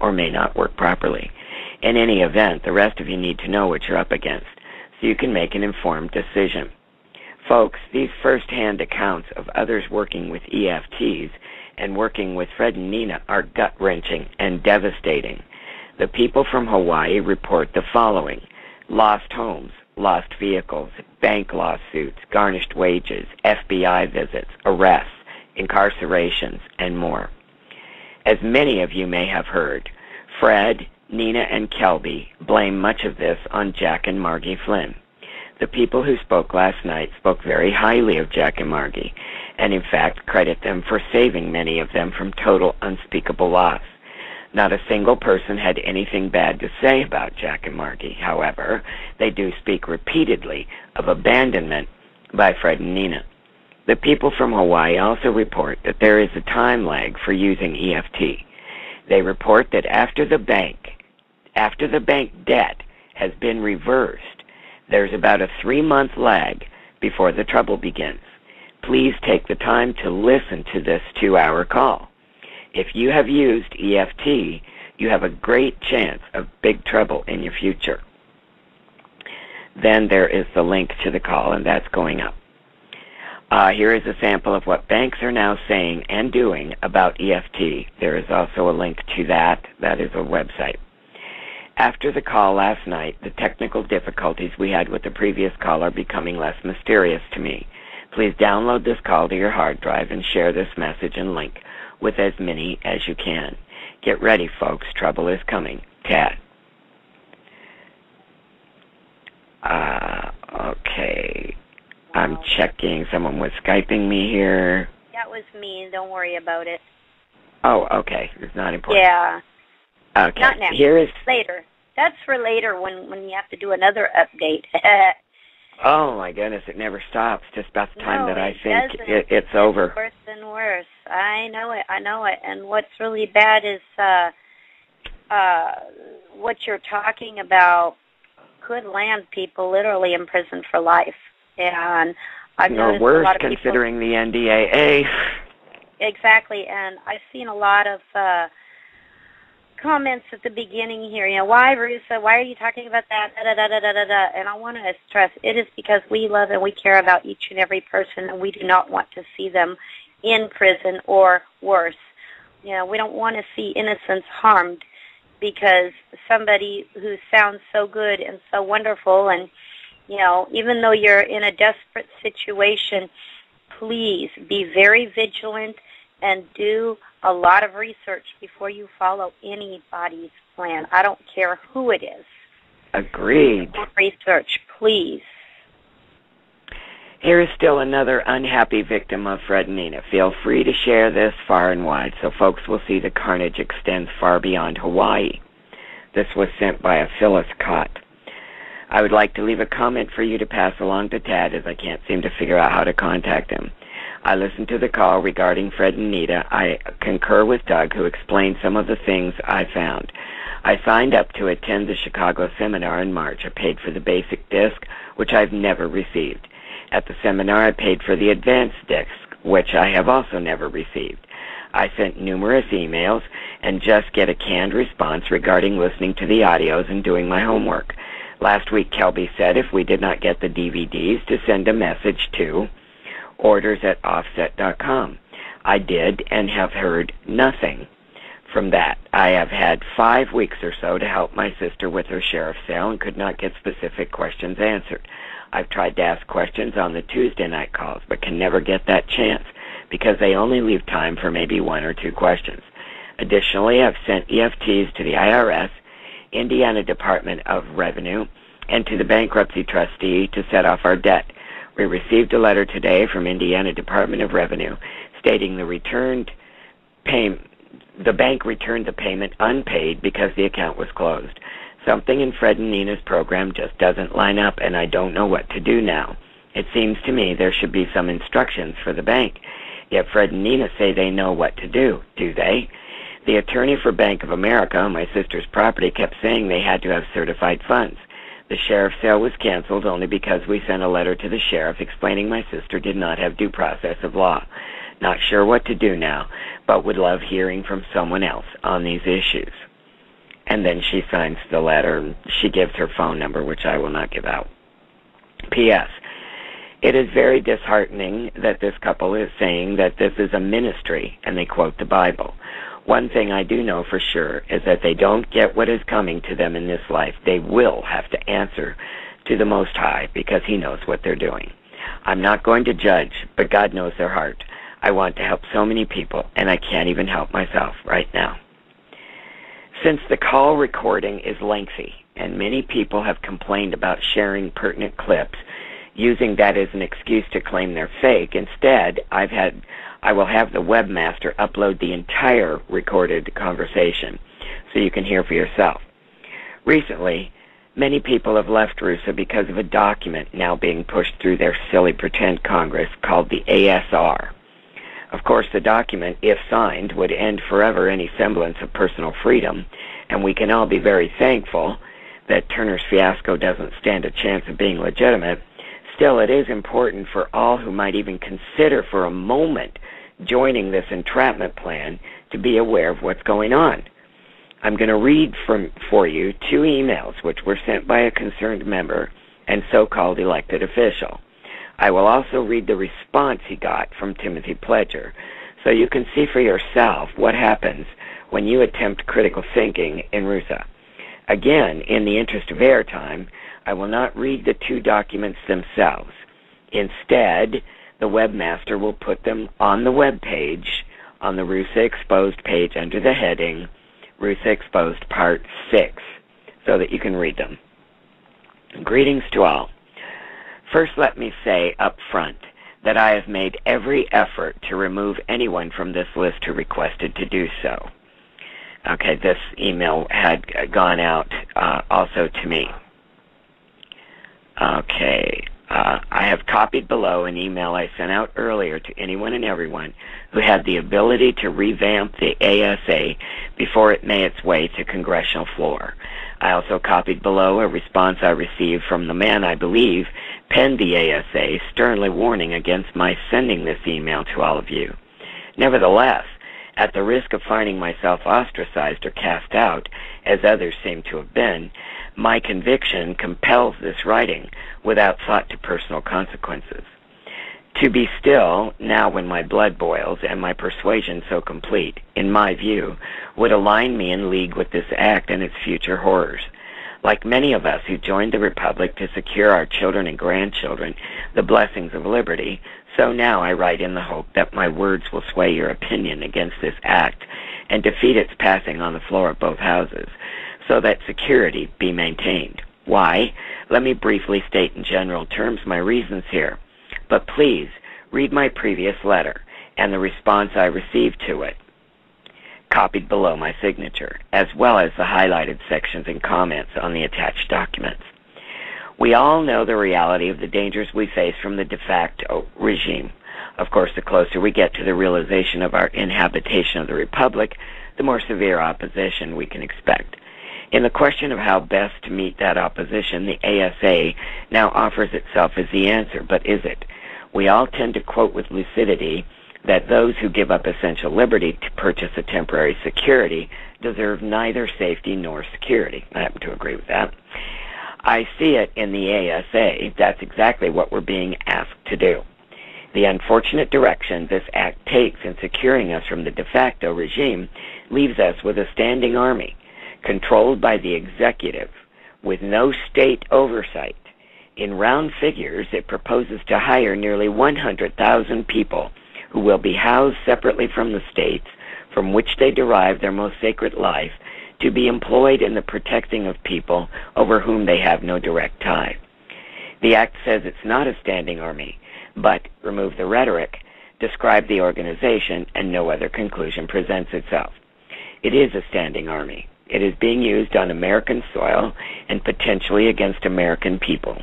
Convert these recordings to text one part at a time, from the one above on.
or may not work properly. In any event, the rest of you need to know what you're up against so you can make an informed decision. Folks, these first-hand accounts of others working with EFTs and working with Fred and Nina are gut-wrenching and devastating. The people from Hawaii report the following: lost homes, lost vehicles, bank lawsuits, garnished wages, FBI visits, arrests, incarcerations, and more. As many of you may have heard, Fred, Nina, and Kelby blame much of this on Jack and Margie Flynn. The people who spoke last night spoke very highly of Jack and Margie, and in fact credit them for saving many of them from total unspeakable loss. Not a single person had anything bad to say about Jack and Margie. However, they do speak repeatedly of abandonment by Fred and Nina. The people from Hawaii also report that there is a time lag for using EFT. They report that after the bank debt has been reversed, there's about a 3-month lag before the trouble begins. Please take the time to listen to this 2-hour call. If you have used EFT, you have a great chance of big trouble in your future. Then there is the link to the call, and that's going up. Here is a sample of what banks are now saying and doing about EFT. There is also a link to that. That is a website. After the call last night, the technical difficulties we had with the previous call are becoming less mysterious to me. Please download this call to your hard drive and share this message and link with as many as you can. Get ready, folks. Trouble is coming. Tad. Okay. I'm checking. Someone was Skyping me here. That was me. Don't worry about it. Oh, okay. It's not important. Yeah. Okay. Not now. Here is later. That's for later when you have to do another update. Oh, my goodness. It never stops. Just about the time that I think it's over. It's worse and worse. I know it. And what's really bad is what you're talking about could land people literally in prison for life. And I've noticed worse, a lot of considering the NDAA. Exactly. And I've seen a lot of comments at the beginning here, why, RuSA, why are you talking about that, da-da-da-da-da-da, and I want to stress, it is because we love and we care about each and every person, and we do not want to see them in prison or worse. We don't want to see innocents harmed because somebody who sounds so good and so wonderful, and, even though you're in a desperate situation, please be very vigilant and do a lot of research before you follow anybody's plan. I don't care who it is. Agreed. Research, please. Here is still another unhappy victim of Fred and Nina. Feel free to share this far and wide so folks will see the carnage extends far beyond Hawaii. This was sent by a Phyllis Cott. I would like to leave a comment for you to pass along to Tad, as I can't seem to figure out how to contact him. I listened to the call regarding Fred and Nina. I concur with Doug, who explained some of the things I found. I signed up to attend the Chicago seminar in March. I paid for the basic disc, which I've never received. At the seminar, I paid for the advanced disc, which I have also never received. I sent numerous emails and just get a canned response regarding listening to the audios and doing my homework. Last week, Kelby said if we did not get the DVDs, to send a message to orders@offset.com. I did and have heard nothing from that. I have had 5 weeks or so to help my sister with her sheriff's sale and could not get specific questions answered. I've tried to ask questions on the Tuesday night calls, but can never get that chance because they only leave time for maybe 1 or 2 questions. Additionally, I've sent EFTs to the IRS, Indiana Department of Revenue, and to the bankruptcy trustee to set off our debt. We received a letter today from Indiana Department of Revenue stating the bank returned the payment unpaid because the account was closed. Something in Fred and Nina's program just doesn't line up, and I don't know what to do now. It seems to me there should be some instructions for the bank. Yet Fred and Nina say they know what to do they? The attorney for Bank of America on my sister's property kept saying they had to have certified funds. The sheriff's sale was canceled only because we sent a letter to the sheriff explaining my sister did not have due process of law. Not sure what to do now, but would love hearing from someone else on these issues. And then she signs the letter. She gives her phone number, which I will not give out. P.S. It is very disheartening that this couple is saying that this is a ministry, and they quote the Bible. One thing I do know for sure is that they don't get what is coming to them in this life. They will have to answer to the Most High because He knows what they're doing. I'm not going to judge, but God knows their heart. I want to help so many people, and I can't even help myself right now. Since the call recording is lengthy, and many people have complained about sharing pertinent clips, using that as an excuse to claim they're fake, instead, I will have the webmaster upload the entire recorded conversation so you can hear for yourself. Recently, many people have left RuSA because of a document now being pushed through their silly pretend Congress called the ASR. Of course, the document, if signed, would end forever any semblance of personal freedom, and we can all be very thankful that Turner's fiasco doesn't stand a chance of being legitimate. Still, it is important for all who might even consider for a moment joining this entrapment plan to be aware of what's going on. I'm going to read for you 2 emails which were sent by a concerned member and so-called elected official. I will also read the response he got from Timothy Pledger so you can see for yourself what happens when you attempt critical thinking in RuSA. Again, in the interest of airtime, I will not read the 2 documents themselves. Instead, the webmaster will put them on the web page, on the RuSA Exposed page under the heading RuSA Exposed Part 6, so that you can read them. Greetings to all. First, let me say up front that I have made every effort to remove anyone from this list who requested to do so. Okay, this email had gone out also to me. Okay, I have copied below an email I sent out earlier to anyone and everyone who had the ability to revamp the ASA before it made its way to congressional floor. I also copied below a response I received from the man I believe penned the ASA, sternly warning against my sending this email to all of you. Nevertheless, at the risk of finding myself ostracized or cast out, as others seem to have been, my conviction compels this writing without thought to personal consequences. To be still, now when my blood boils and my persuasion so complete, in my view, would align me in league with this act and its future horrors. Like many of us who joined the Republic to secure our children and grandchildren the blessings of liberty, so now I write in the hope that my words will sway your opinion against this act and defeat its passing on the floor of both houses, so that security be maintained. Why? Let me briefly state in general terms my reasons here. But please, read my previous letter and the response I received to it, copied below my signature, as well as the highlighted sections and comments on the attached documents. We all know the reality of the dangers we face from the de facto regime. Of course, the closer we get to the realization of our inhabitation of the Republic, the more severe opposition we can expect. In the question of how best to meet that opposition, the ASA now offers itself as the answer, but is it? We all tend to quote with lucidity that those who give up essential liberty to purchase a temporary security deserve neither safety nor security. I happen to agree with that. I see it in the ASA. That's exactly what we're being asked to do. The unfortunate direction this act takes in securing us from the de facto regime leaves us with a standing army, controlled by the executive, with no state oversight. In round figures, it proposes to hire nearly 100,000 people who will be housed separately from the states from which they derive their most sacred life to be employed in the protecting of people over whom they have no direct tie. The act says it's not a standing army, but, remove the rhetoric, describe the organization, and no other conclusion presents itself. It is a standing army. It is being used on American soil and potentially against American people.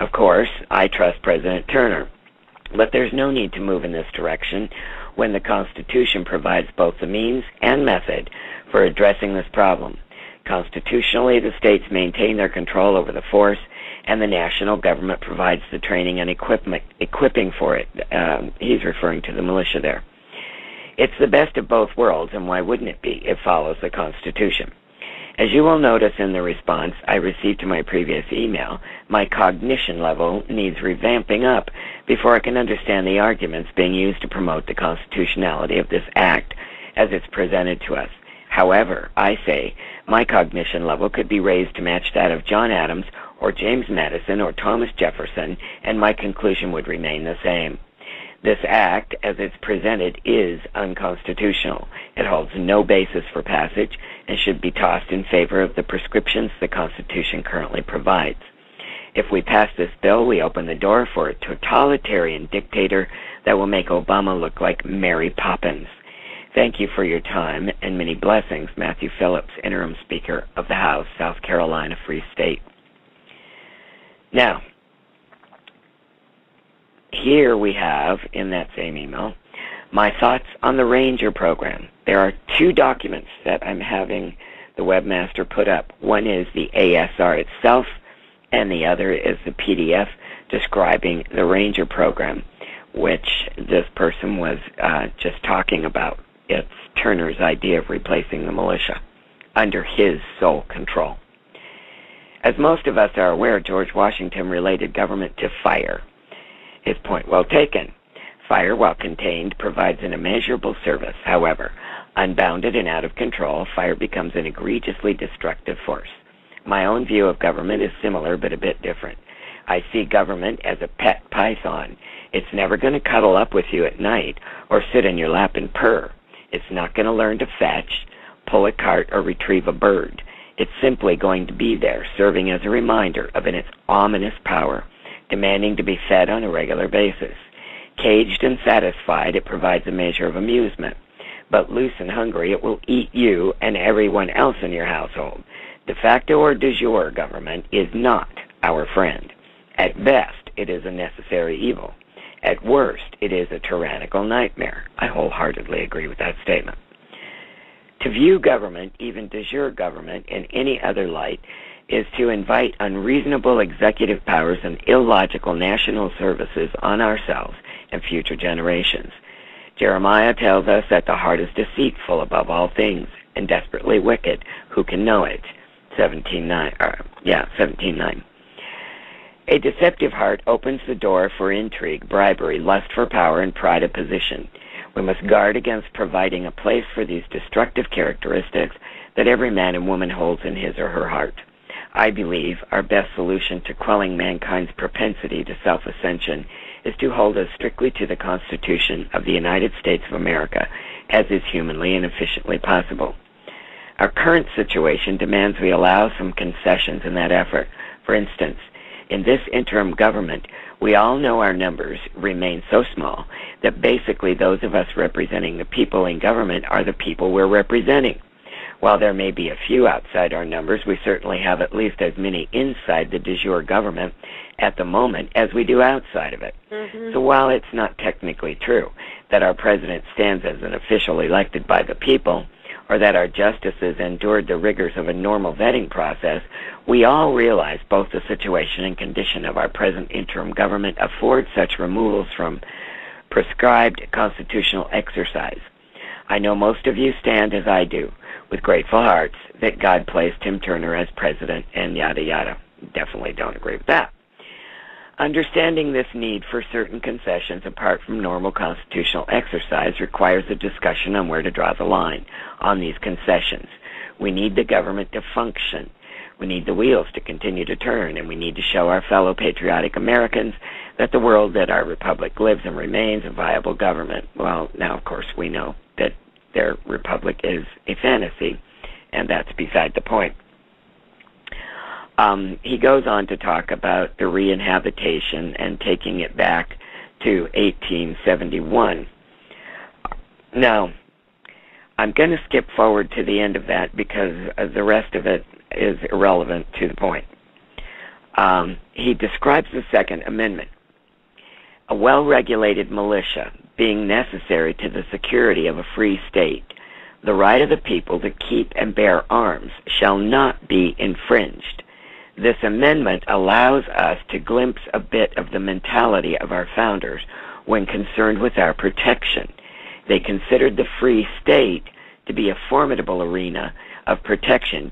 Of course, I trust President Turner, but there's no need to move in this direction when the Constitution provides both the means and method for addressing this problem. Constitutionally, the states maintain their control over the force, and the national government provides the training and equipping for it. He's referring to the militia there. It's the best of both worlds, and why wouldn't it be? It follows the Constitution. As you will notice in the response I received to my previous email, my cognition level needs revamping up before I can understand the arguments being used to promote the constitutionality of this act as it's presented to us. However, I say my cognition level could be raised to match that of John Adams or James Madison or Thomas Jefferson, and my conclusion would remain the same. This act, as it's presented, is unconstitutional. It holds no basis for passage and should be tossed in favor of the prescriptions the Constitution currently provides. If we pass this bill, we open the door for a totalitarian dictator that will make Obama look like Mary Poppins. Thank you for your time, and many blessings, Matthew Phillips, Interim Speaker of the House, South Carolina Free State. Now, here we have, in that same email, my thoughts on the Ranger program. There are two documents that I'm having the webmaster put up. One is the ASR itself, and the other is the PDF describing the Ranger program, which this person was just talking about. It's Turner's idea of replacing the militia under his sole control. As most of us are aware, George Washington related government to fire. His point well taken. Fire, while contained, provides an immeasurable service. However, unbounded and out of control, fire becomes an egregiously destructive force. My own view of government is similar but a bit different. I see government as a pet python. It's never going to cuddle up with you at night or sit in your lap and purr. It's not going to learn to fetch, pull a cart, or retrieve a bird. It's simply going to be there, serving as a reminder of its ominous power, demanding to be fed on a regular basis. Caged and satisfied, it provides a measure of amusement. But loose and hungry, it will eat you and everyone else in your household. De facto or de jure government is not our friend. At best, it is a necessary evil. At worst, it is a tyrannical nightmare. I wholeheartedly agree with that statement. To view government, even de jure government, in any other light is to invite unreasonable executive powers and illogical national services on ourselves and future generations. Jeremiah tells us that the heart is deceitful above all things and desperately wicked. Who can know it? 17:9. A deceptive heart opens the door for intrigue, bribery, lust for power, and pride of position. We must guard against providing a place for these destructive characteristics that every man and woman holds in his or her heart. I believe our best solution to quelling mankind's propensity to self-ascension is to hold us strictly to the Constitution of the United States of America, as is humanly and efficiently possible. Our current situation demands we allow some concessions in that effort. For instance, in this interim government, we all know our numbers remain so small that basically those of us representing the people in government are the people we're representing. While there may be a few outside our numbers, we certainly have at least as many inside the de jure government at the moment as we do outside of it. So while it's not technically true that our president stands as an official elected by the people, or that our justices endured the rigors of a normal vetting process, we all realize both the situation and condition of our present interim government afford such removals from prescribed constitutional exercise. I know most of you stand as I do, with grateful hearts that God placed Tim Turner as president and yada yada. Definitely don't agree with that. Understanding this need for certain concessions apart from normal constitutional exercise requires a discussion on where to draw the line on these concessions. We need the government to function. We need the wheels to continue to turn, and we need to show our fellow patriotic Americans that the world that our republic lives and remains a viable government. Well, now, of course, we know that their republic is a fantasy, and that's beside the point. He goes on to talk about the reinhabitation and taking it back to 1871. Now, I'm going to skip forward to the end of that because the rest of it is irrelevant to the point. He describes the Second Amendment. A well-regulated militia being necessary to the security of a free state, the right of the people to keep and bear arms shall not be infringed. This amendment allows us to glimpse a bit of the mentality of our founders when concerned with our protection. They considered the free state to be a formidable arena of protection